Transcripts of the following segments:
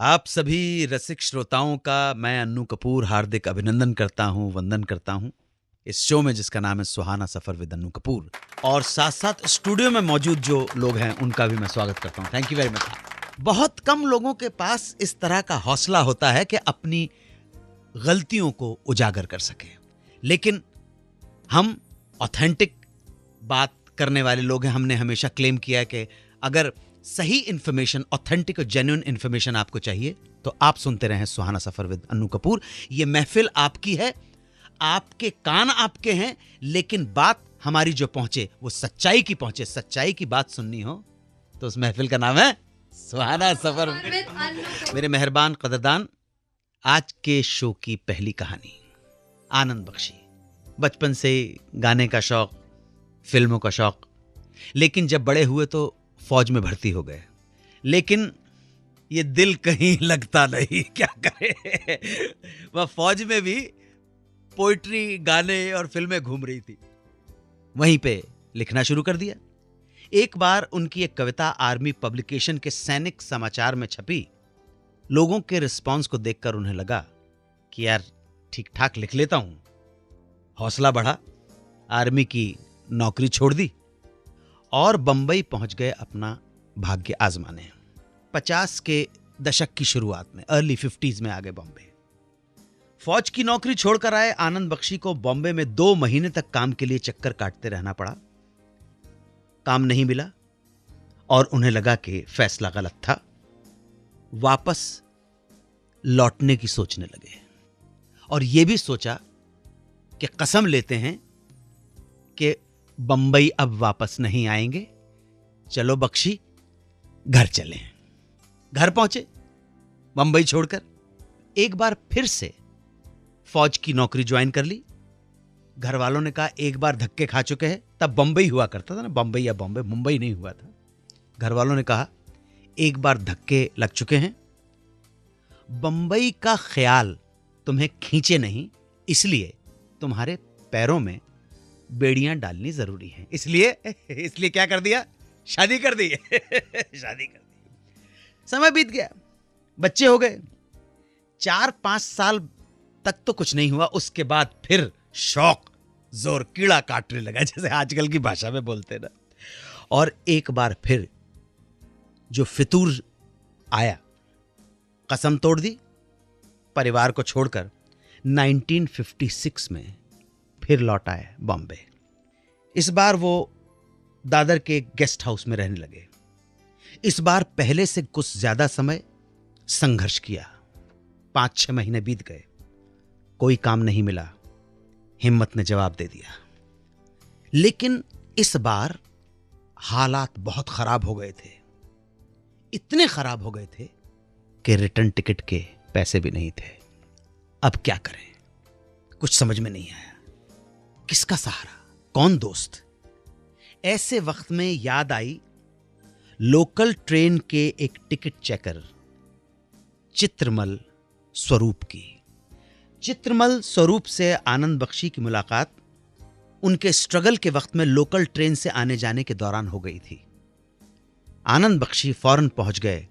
आप सभी रसिक श्रोताओं का मैं अन्नू कपूर हार्दिक अभिनंदन करता हूं, वंदन करता हूं इस शो में जिसका नाम है सुहाना सफर विद अन्नू कपूर। और साथ साथ स्टूडियो में मौजूद जो लोग हैं उनका भी मैं स्वागत करता हूं। Thank you very much. बहुत कम लोगों के पास इस तरह का हौसला होता है कि अपनी गलतियों को उजागर कर सके, लेकिन हम ऑथेंटिक बात करने वाले लोग हैं। हमने हमेशा क्लेम किया है कि अगर सही इंफॉर्मेशन, ऑथेंटिक और जेन्युइन इंफॉर्मेशन आपको चाहिए तो आप सुनते रहें सुहाना सफर विद अन्नू कपूर। ये महफिल आपकी है, आपके कान आपके हैं, लेकिन बात हमारी जो पहुंचे वो सच्चाई की पहुंचे। सच्चाई की बात सुननी हो तो उस महफिल का नाम है सुहाना सफर विद अन्नू। मेरे मेहरबान कदरदान, आज के शो की पहली कहानी आनंद बख्शी। बचपन से गाने का शौक, फिल्मों का शौक, लेकिन जब बड़े हुए तो फौज में भर्ती हो गए। लेकिन ये दिल कहीं लगता नहीं, क्या करे। वह फौज में भी पोइट्री, गाने और फिल्में घूम रही थी। वहीं पे लिखना शुरू कर दिया। एक बार उनकी एक कविता आर्मी पब्लिकेशन के सैनिक समाचार में छपी। लोगों के रिस्पांस को देखकर उन्हें लगा कि यार ठीक ठाक लिख लेता हूं। हौसला बढ़ा, आर्मी की नौकरी छोड़ दी और बंबई पहुंच गए अपना भाग्य आजमाने। 50 के दशक की शुरुआत में, अर्ली 50s में आ गए बॉम्बे। फौज की नौकरी छोड़कर आए आनंद बख्शी को बॉम्बे में 2 महीने तक काम के लिए चक्कर काटते रहना पड़ा। काम नहीं मिला और उन्हें लगा कि फैसला गलत था। वापस लौटने की सोचने लगे और यह भी सोचा कि कसम लेते हैं कि बंबई अब वापस नहीं आएंगे, चलो बख्शी घर चलें। घर पहुंचे बंबई छोड़कर। एक बार फिर से फौज की नौकरी ज्वाइन कर ली। घर वालों ने कहा एक बार धक्के खा चुके हैं, तब बंबई हुआ करता था ना, बंबई या बॉम्बे, मुंबई नहीं हुआ था। घर वालों ने कहा एक बार धक्के लग चुके हैं, बंबई का ख्याल तुम्हें खींचे नहीं, इसलिए तुम्हारे पैरों में बेड़ियां डालनी जरूरी है। इसलिए क्या कर दिया? शादी कर दी। शादी कर दी। समय बीत गया, बच्चे हो गए। 4-5 साल तक तो कुछ नहीं हुआ। उसके बाद फिर शौक जोर कीड़ा काटने लगा, जैसे आजकल की भाषा में बोलते ना। और एक बार फिर जो फितूर आया, कसम तोड़ दी, परिवार को छोड़कर 1956 में फिर लौट आए बॉम्बे। इस बार वो दादर के गेस्ट हाउस में रहने लगे। इस बार पहले से कुछ ज्यादा समय संघर्ष किया। 5-6 महीने बीत गए, कोई काम नहीं मिला। हिम्मत ने जवाब दे दिया। लेकिन इस बार हालात बहुत खराब हो गए थे। इतने खराब हो गए थे कि रिटर्न टिकट के पैसे भी नहीं थे। अब क्या करें, कुछ समझ में नहीं आया। किसका सहारा, कौन दोस्त? ऐसे वक्त में याद आई लोकल ट्रेन के एक टिकट चेकर चित्रमल स्वरूप की। चित्रमल स्वरूप से आनंद बख्शी की मुलाकात उनके स्ट्रगल के वक्त में लोकल ट्रेन से आने जाने के दौरान हो गई थी। आनंद बख्शी फौरन पहुंच गए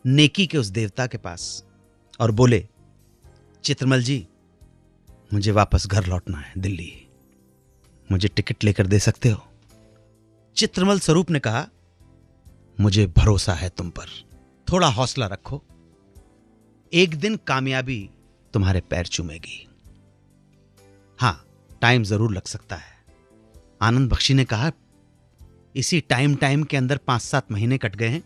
नेकी के उस देवता के पास और बोले, चित्रमल जी, मुझे वापस घर लौटना है दिल्ली, मुझे टिकट लेकर दे सकते हो? चित्रमल स्वरूप ने कहा, मुझे भरोसा है तुम पर, थोड़ा हौसला रखो, एक दिन कामयाबी तुम्हारे पैर चूमेगी। हां, टाइम जरूर लग सकता है। आनंद बख्शी ने कहा, इसी टाइम के अंदर 5-7 महीने कट गए हैं।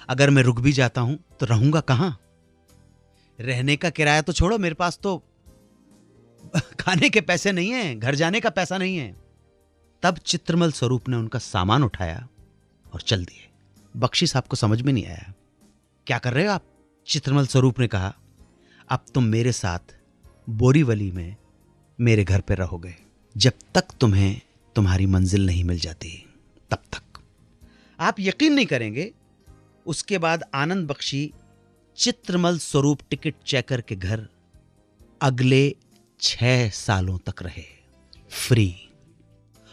अगर मैं रुक भी जाता हूं तो रहूंगा कहां? रहने का किराया तो छोड़ो, मेरे पास तो खाने के पैसे नहीं हैं, घर जाने का पैसा नहीं है। तब चित्रमल स्वरूप ने उनका सामान उठाया और चल दिए। बख्शी साहब को समझ में नहीं आया, क्या कर रहे हो आप? चित्रमल स्वरूप ने कहा, अब तुम मेरे साथ बोरीवली में मेरे घर पर रहोगे, जब तक तुम्हें तुम्हारी मंजिल नहीं मिल जाती तब तक। आप यकीन नहीं करेंगे, उसके बाद आनंद बख्शी चित्रमल स्वरूप टिकट चेकर के घर अगले 6 सालों तक रहे, फ्री।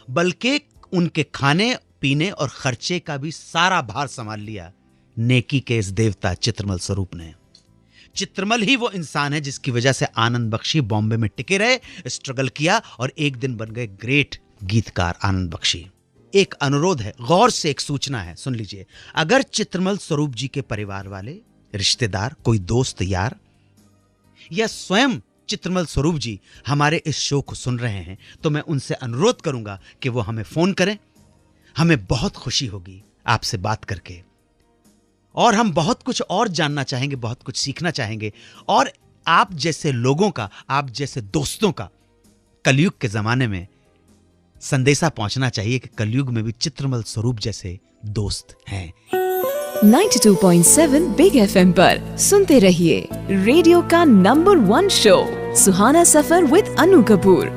बल्कि उनके खाने पीने और खर्चे का भी सारा भार संभाल लिया नेकी के इस देवता चित्रमल स्वरूप ने। चित्रमल ही वो इंसान है जिसकी वजह से आनंद बख्शी बॉम्बे में टिके रहे, स्ट्रगल किया और एक दिन बन गए ग्रेट गीतकार आनंद बख्शी। एक अनुरोध है, गौर से एक सूचना है, सुन लीजिए। अगर चित्रमल स्वरूप जी के परिवार वाले, रिश्तेदार, कोई दोस्त यार या स्वयं चित्रमल स्वरूप जी हमारे इस शो को सुन रहे हैं तो मैं उनसे अनुरोध करूंगा कि वो हमें फोन करें। हमें बहुत खुशी होगी आपसे बात करके और हम बहुत कुछ और जानना चाहेंगे, बहुत कुछ सीखना चाहेंगे। और आप जैसे लोगों का, आप जैसे दोस्तों का कलयुग के जमाने में संदेशा पहुंचना चाहिए कि कलयुग में भी चित्रमल स्वरूप जैसे दोस्त हैं। 92.7 बिग FM पर सुनते रहिए रेडियो का number 1 show Suhana suffer with Anu Kapoor.